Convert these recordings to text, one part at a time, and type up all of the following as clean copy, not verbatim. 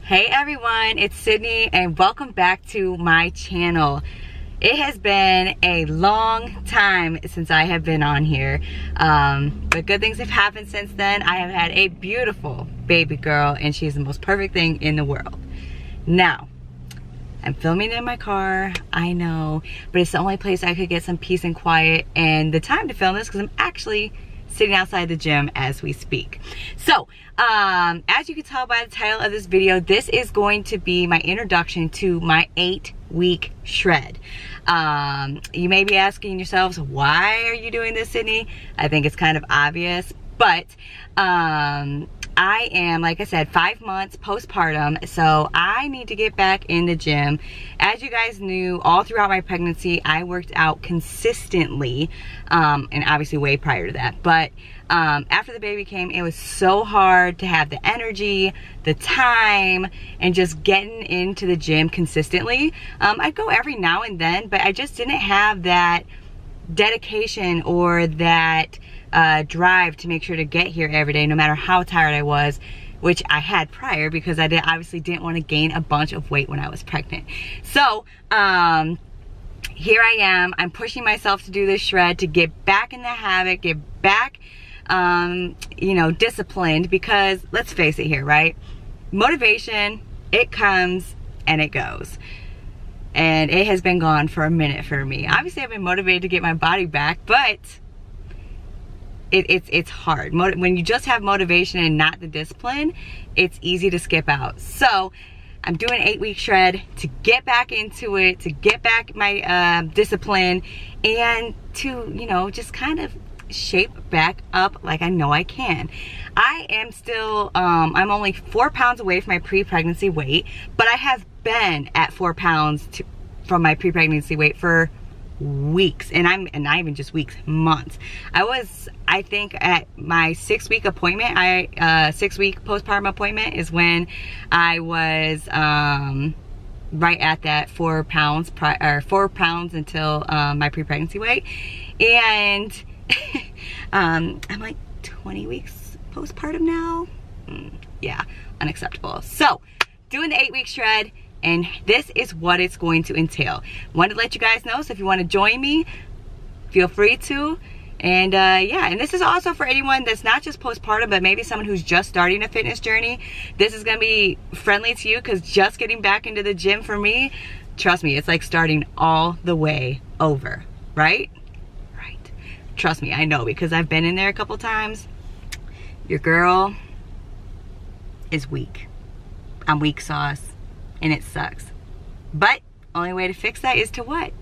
Hey everyone, it's Sydney and welcome back to my channel. It has been a long time since I have been on here, but good things have happened since then. I have had a beautiful baby girl and she's the most perfect thing in the world. Now, I'm filming in my car, I know, but it's the only place I could get some peace and quiet and the time to film this because I'm actually sitting outside the gym as we speak. So, as you can tell by the title of this video, this is going to be my introduction to my 8-week shred. You may be asking yourselves, why are you doing this, Sydney? I think it's kind of obvious, but I am, like I said, 5 months postpartum, so I need to get back in the gym. As you guys knew, all throughout my pregnancy, I worked out consistently, and obviously way prior to that. But after the baby came, it was so hard to have the energy, the time, and just getting into the gym consistently. I'd go every now and then, but I just didn't have that dedication or that drive to make sure to get here every day, no matter how tired I was, which I had prior because I obviously didn't want to gain a bunch of weight when I was pregnant. So here I am. I'm pushing myself to do this shred, to get back in the habit, get back you know, disciplined, because let's face it here, right? Motivation, it comes and it goes. And it has been gone for a minute for me. Obviously, I've been motivated to get my body back, but it's hard. When you just have motivation and not the discipline, it's easy to skip out. So I'm doing an 8-week shred to get back into it, to get back my discipline, and to, you know, just kind of shape back up like I know I can. I am still, I'm only 4 pounds away from my pre-pregnancy weight, but I have been at 4 pounds from my pre-pregnancy weight for weeks, and not even just weeks, months. I think at my 6-week appointment, 6-week postpartum appointment is when I was right at that 4 pounds, 4 pounds until my pre-pregnancy weight, and I'm like 20 weeks postpartum now. Yeah, unacceptable. So doing the 8-week shred, and this is what it's going to entail. Wanted to let you guys know, so if you want to join me, feel free to. And yeah, and this is also for anyone that's not just postpartum, but maybe someone who's just starting a fitness journey. This is going to be friendly to you, because just getting back into the gym for me, trust me, it's like starting all the way over, right? Right. Trust me, I know, because I've been in there a couple times. Your girl is weak. I'm weak sauce. And it sucks. But only way to fix that is to what?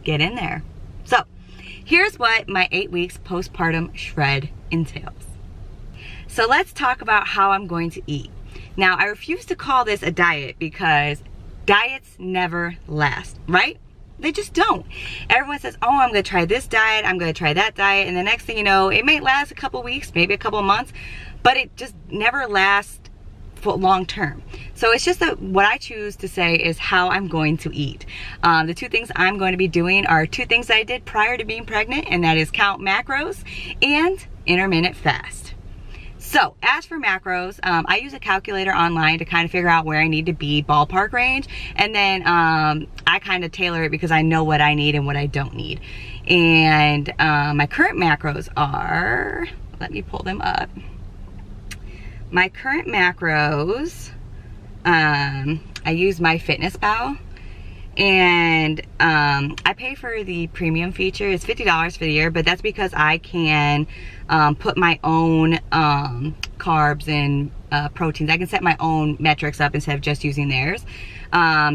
Get in there. So here's what my 8 weeks postpartum shred entails. So let's talk about how I'm going to eat. Now, I refuse to call this a diet because diets never last, right? They just don't. Everyone says, oh, I'm gonna try this diet, I'm gonna try that diet, and the next thing you know, it may last a couple weeks, maybe a couple months, but it just never lasts for long term. So it's just that what I choose to say is how I'm going to eat. The 2 things I'm going to be doing are 2 things that I did prior to being pregnant, and that is count macros and intermittent fast. So as for macros, I use a calculator online to kind of figure out where I need to be, ballpark range, and then I kind of tailor it because I know what I need and what I don't need. And my current macros are, let me pull them up. My current macros, I use MyFitnessPal, and I pay for the premium feature. It's $50 for the year, but that's because I can put my own carbs and proteins. I can set my own metrics up instead of just using theirs.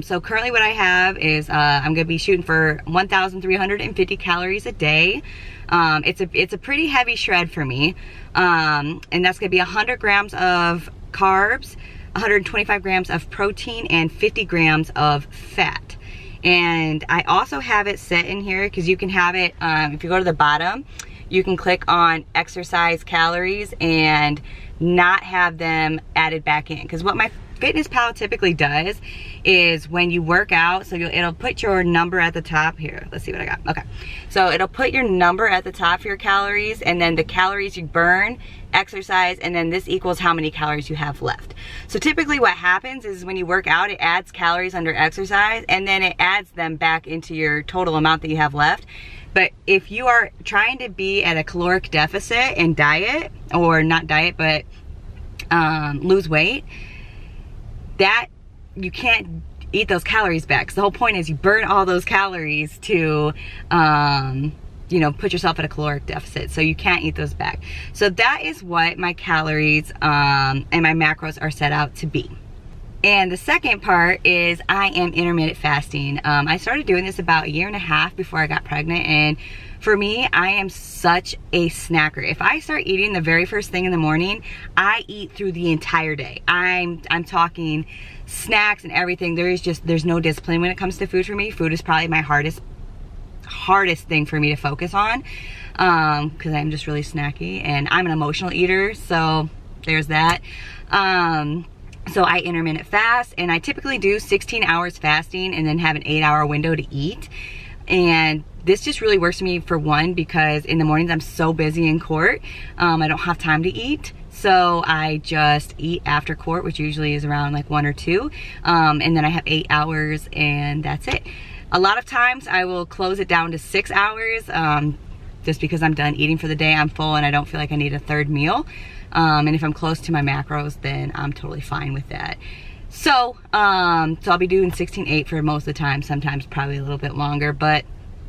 So currently what I have is I'm gonna be shooting for 1,350 calories a day. It's a pretty heavy shred for me, and that's gonna be 100 grams of carbs, 125 grams of protein, and 50 grams of fat. And I also have it set in here because you can have it, if you go to the bottom, you can click on exercise calories, and not have them added back in. Because what my MyFitnessPal typically does is when you work out, so it'll put your number at the top here. Let's see what I got. Okay, so it'll put your number at the top for your calories, and then the calories you burn, exercise, and then this equals how many calories you have left. So typically what happens is when you work out, it adds calories under exercise, and then it adds them back into your total amount that you have left. But if you are trying to be at a caloric deficit and diet, or not diet, but lose weight, that you can't eat those calories back. So the whole point is you burn all those calories to you know, put yourself at a caloric deficit, so you can't eat those back. So that is what my calories and my macros are set out to be. And the second part is I am intermittent fasting. I started doing this about 1.5 years before I got pregnant, and for me, I am such a snacker. If I start eating the very first thing in the morning, I eat through the entire day. I'm talking snacks and everything. There's no discipline when it comes to food for me. Food is probably my hardest thing for me to focus on, because I'm just really snacky, and I'm an emotional eater, so there's that. So I intermittent fast, and I typically do 16 hours fasting and then have an 8-hour window to eat. And this just really works for me, for one, because in the mornings I'm so busy in court, I don't have time to eat. So I just eat after court, which usually is around like 1 or 2, and then I have 8 hours, and that's it. A lot of times I will close it down to 6 hours, just because I'm done eating for the day, I'm full, and I don't feel like I need a third meal. And if I'm close to my macros, then I'm totally fine with that. So, so I'll be doing 16/8 for most of the time, sometimes probably a little bit longer, but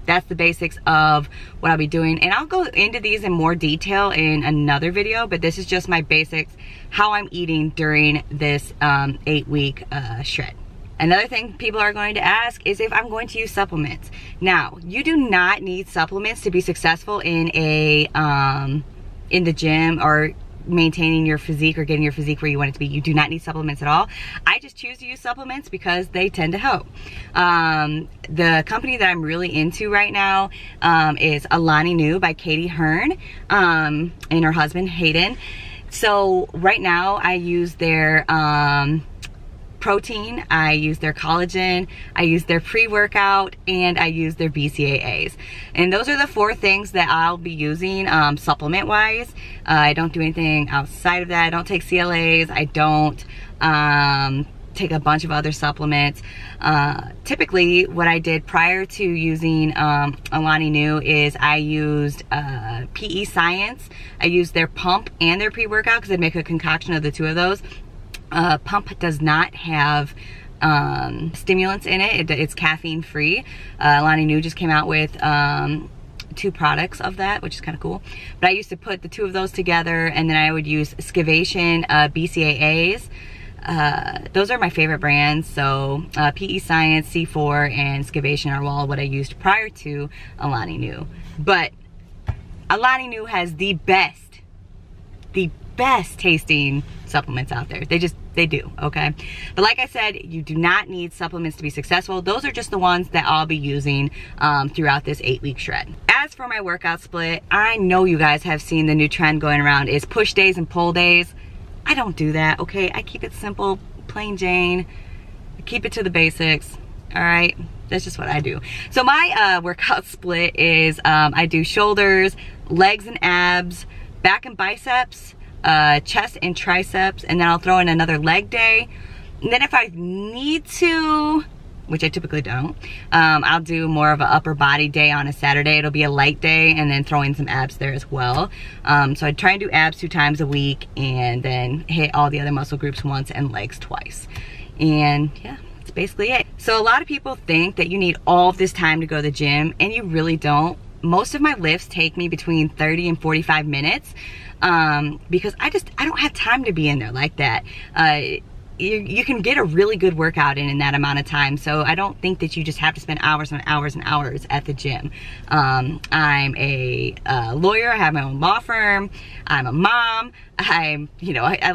that's the basics of what I'll be doing. And I'll go into these in more detail in another video, but this is just my basics, how I'm eating during this 8-week shred. Another thing people are going to ask is if I'm going to use supplements. Now, you do not need supplements to be successful in in the gym or maintaining your physique or getting your physique where you want it to be. You do not need supplements at all. I just choose to use supplements because they tend to help. The company that I'm really into right now is Alani Nu by Katie Hearn and her husband Hayden. So right now I use their protein, I use their collagen, I use their pre-workout, and I use their BCAAs. And those are the 4 things that I'll be using supplement wise. I don't do anything outside of that. I don't take CLAs. I don't take a bunch of other supplements. Typically what I did prior to using Alani Nu is I used PE Science. I used their pump and their pre-workout because I make a concoction of the 2 of those. Pump does not have stimulants in it. It's caffeine free. Alani Nu just came out with 2 products of that, which is kind of cool. But I used to put the 2 of those together, and then I would use Skivation BCAAs. Those are my favorite brands. So PE Science, C4, and Skivation are all what I used prior to Alani Nu. But Alani Nu has the best tasting supplements out there. They do, okay? But like I said, you do not need supplements to be successful. Those are just the ones that I'll be using throughout this 8-week shred. As for my workout split, I know you guys have seen the new trend going around is push days and pull days. I don't do that, okay? I keep it simple, plain Jane. I keep it to the basics, all right? That's just what I do. So my workout split is I do shoulders, legs and abs, back and biceps, chest and triceps, and then I'll throw in another leg day. And then if I need to, which I typically don't, I'll do more of an upper body day on a Saturday. It'll be a light day, and then throw in some abs there as well. So I try and do abs 2 times a week, and then hit all the other muscle groups once and legs twice. And yeah, that's basically it. So a lot of people think that you need all of this time to go to the gym, and you really don't. Most of my lifts take me between 30 and 45 minutes. Because I don't have time to be in there like that. You can get a really good workout in that amount of time. So I don't think that you just have to spend hours and hours and hours at the gym. I'm a lawyer. I have my own law firm. I'm a mom. I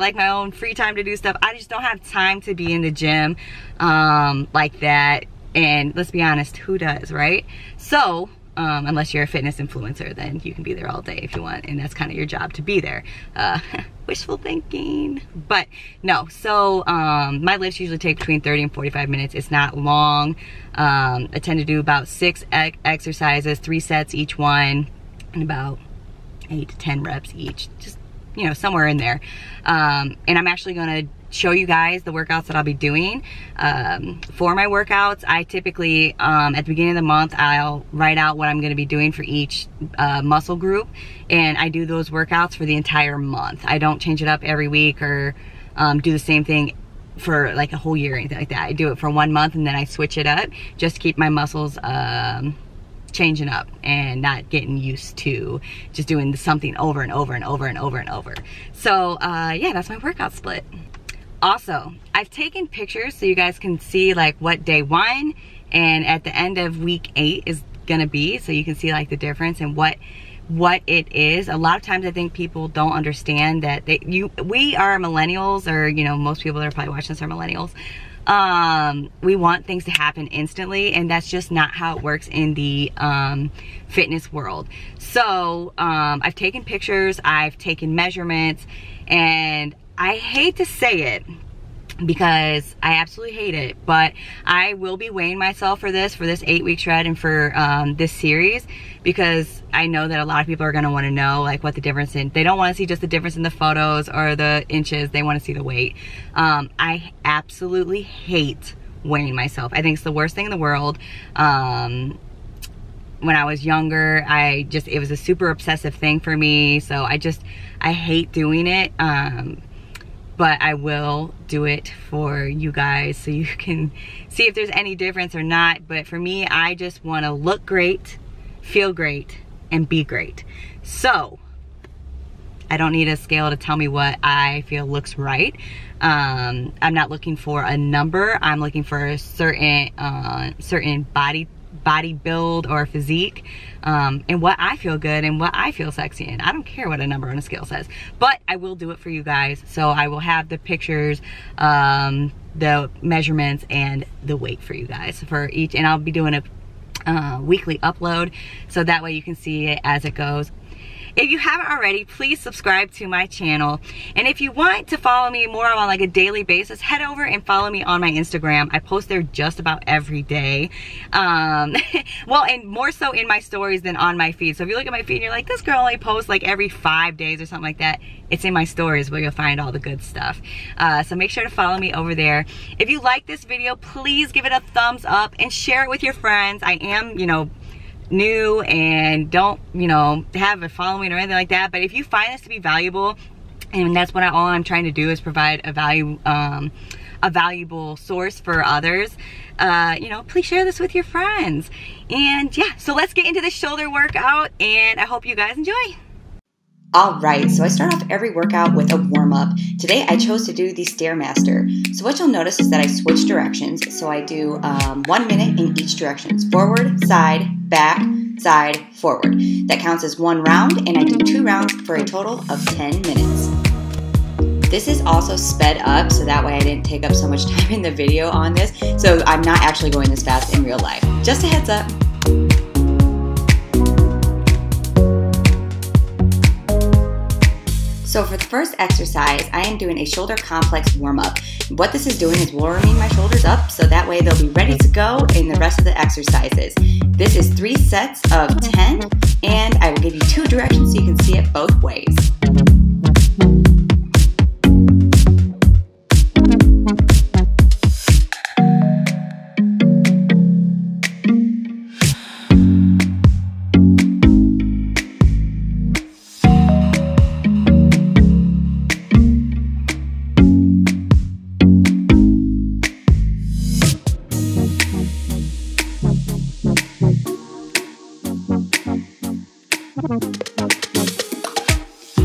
like my own free time to do stuff. I just don't have time to be in the gym like that. And let's be honest, who does, right? So unless you're a fitness influencer, then you can be there all day if you want, and that's kind of your job to be there. Wishful thinking, but no. So my lifts usually take between 30 and 45 minutes. It's not long. I tend to do about 6 exercises, 3 sets each one, and about 8 to 10 reps each, just, you know, somewhere in there. And I'm actually going to show you guys the workouts that I'll be doing. For my workouts, I typically, at the beginning of the month, I'll write out what I'm going to be doing for each muscle group, and I do those workouts for the entire month. I don't change it up every week or do the same thing for like a whole year or anything like that. I do it for 1 month and then I switch it up just to keep my muscles changing up and not getting used to just doing something over and over and over and over and over. So yeah, that's my workout split. Also, I've taken pictures so you guys can see like what day 1 and at the end of week 8 is gonna be, so you can see like the difference and what it is. A lot of times I think people don't understand that we are millennials, or you know, most people that are probably watching this are millennials. We want things to happen instantly, and that's just not how it works in the fitness world. So I've taken pictures, I've taken measurements, and I hate to say it because I absolutely hate it, but I will be weighing myself for this 8-week shred and for this series, because I know that a lot of people are going to want to know like what the difference in, they don't want to see just the difference in the photos or the inches, they want to see the weight. I absolutely hate weighing myself. I think it's the worst thing in the world. When I was younger, it was a super obsessive thing for me, so I hate doing it. But I will do it for you guys so you can see if there's any difference or not. But for me, I just want to look great, feel great, and be great. So I don't need a scale to tell me what I feel looks right. I'm not looking for a number. I'm looking for a certain body build or physique, and what I feel good and what I feel sexy in. I don't care what a number on a scale says, but I will do it for you guys. So I will have the pictures, the measurements, and the weight for you guys for each, and I'll be doing a weekly upload, so that way you can see it as it goes. If you haven't already, please subscribe to my channel. And if you want to follow me more on like a daily basis, head over and follow me on my Instagram. I post there just about every day. Well, and more so in my stories than on my feed. So if you look at my feed and you're like, this girl only posts like every 5 days or something like that, it's in my stories where you'll find all the good stuff. So make sure to follow me over there. If you like this video, please give it a thumbs up and share it with your friends. I am, you know, new and don't, you know, have a following or anything like that, but if you find this to be valuable, and that's what all I'm trying to do is provide a valuable source for others, you know, please share this with your friends. And yeah, so let's get into the shoulder workout, and I hope you guys enjoy. All right, so I start off every workout with a warm-up. Today I chose to do the Stair Master. So what you'll notice is that I switch directions. So I do 1 minute in each direction. Forward, side, back, side, forward. That counts as 1 round, and I do 2 rounds for a total of 10 minutes. This is also sped up, so that way I didn't take up so much time in the video on this. So I'm not actually going this fast in real life. Just a heads up. So for the first exercise, I am doing a shoulder complex warm-up. What this is doing is warming my shoulders up so that way they'll be ready to go in the rest of the exercises. This is 3 sets of 10, and I will give you 2 directions so you can see it both ways.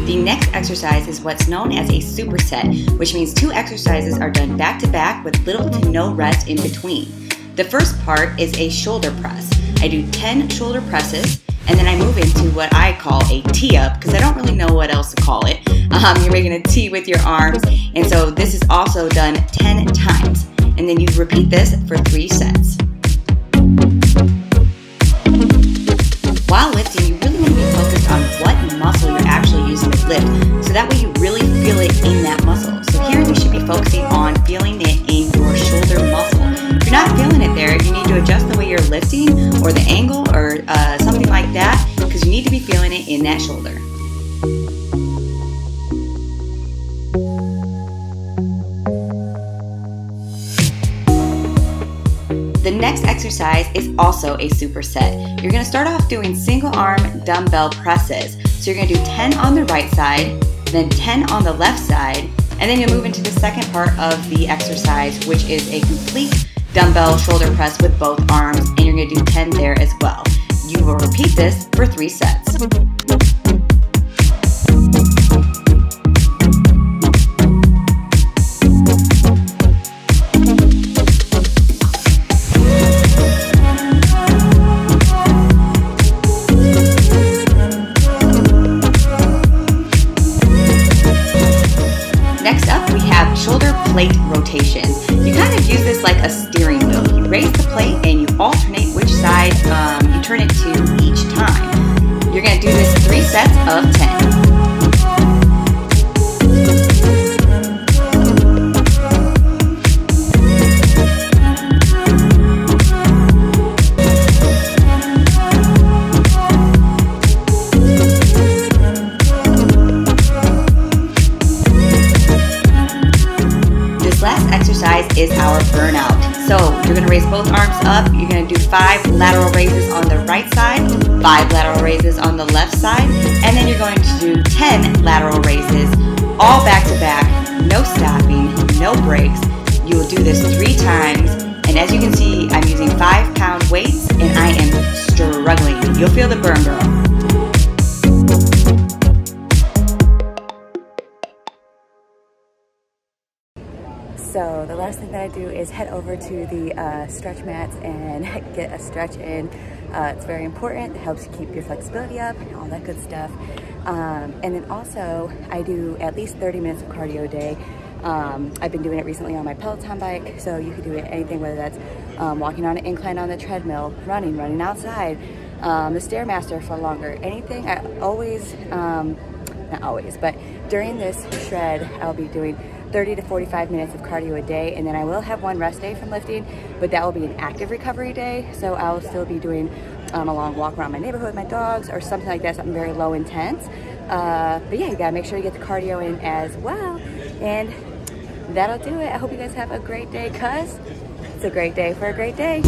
The next exercise is what's known as a superset, which means 2 exercises are done back to back with little to no rest in between. The first part is a shoulder press. I do 10 shoulder presses, and then I move into what I call a tee-up, because I don't really know what else to call it. You're making a T with your arms, and so this is also done 10 times. And then you repeat this for 3 sets. while lifting, you really want to be focused on what muscle you're actually using to lift, so that way you really feel it in that muscle. So here you should be focusing on feeling it in your shoulder muscle. If you're not feeling it there, you need to adjust the way you're lifting or the angle or something like that, because you need to be feeling it in that shoulder. The next exercise is also a superset. You're going to start off doing single arm dumbbell presses. So you're going to do 10 on the right side, then 10 on the left side, and then you'll move into the second part of the exercise, which is a complete dumbbell shoulder press with both arms, and you're going to do 10 there as well. You will repeat this for 3 sets. Next up, we have shoulder plate rotations. You kind of use this like a steering wheel. You raise the plate and you alternate which side you turn it to each time. You're going to do this 3 sets of 10. Is our burnout. So you're going to raise both arms up. You're going to do 5 lateral raises on the right side, 5 lateral raises on the left side, and then you're going to do 10 lateral raises all back to back, no stopping, no breaks. You will do this 3 times, and as you can see, I'm using 5-pound weights and I am struggling. You'll feel the burn, girl. So the last thing that I do is head over to the stretch mats and get a stretch in. It's very important. It helps keep your flexibility up and all that good stuff. And then also I do at least 30 minutes of cardio a day. I've been doing it recently on my Peloton bike, so you can do it anything, whether that's walking on an incline on the treadmill, running outside, the Stair Master for longer, anything. I always, not always, but during this shred, I'll be doing 30 to 45 minutes of cardio a day, and then I will have 1 rest day from lifting, but that will be an active recovery day. So I'll still be doing a long walk around my neighborhood with my dogs or something like that, something very low intense. But yeah, you gotta make sure you get the cardio in as well. And that'll do it. I hope you guys have a great day, cause it's a great day for a great day.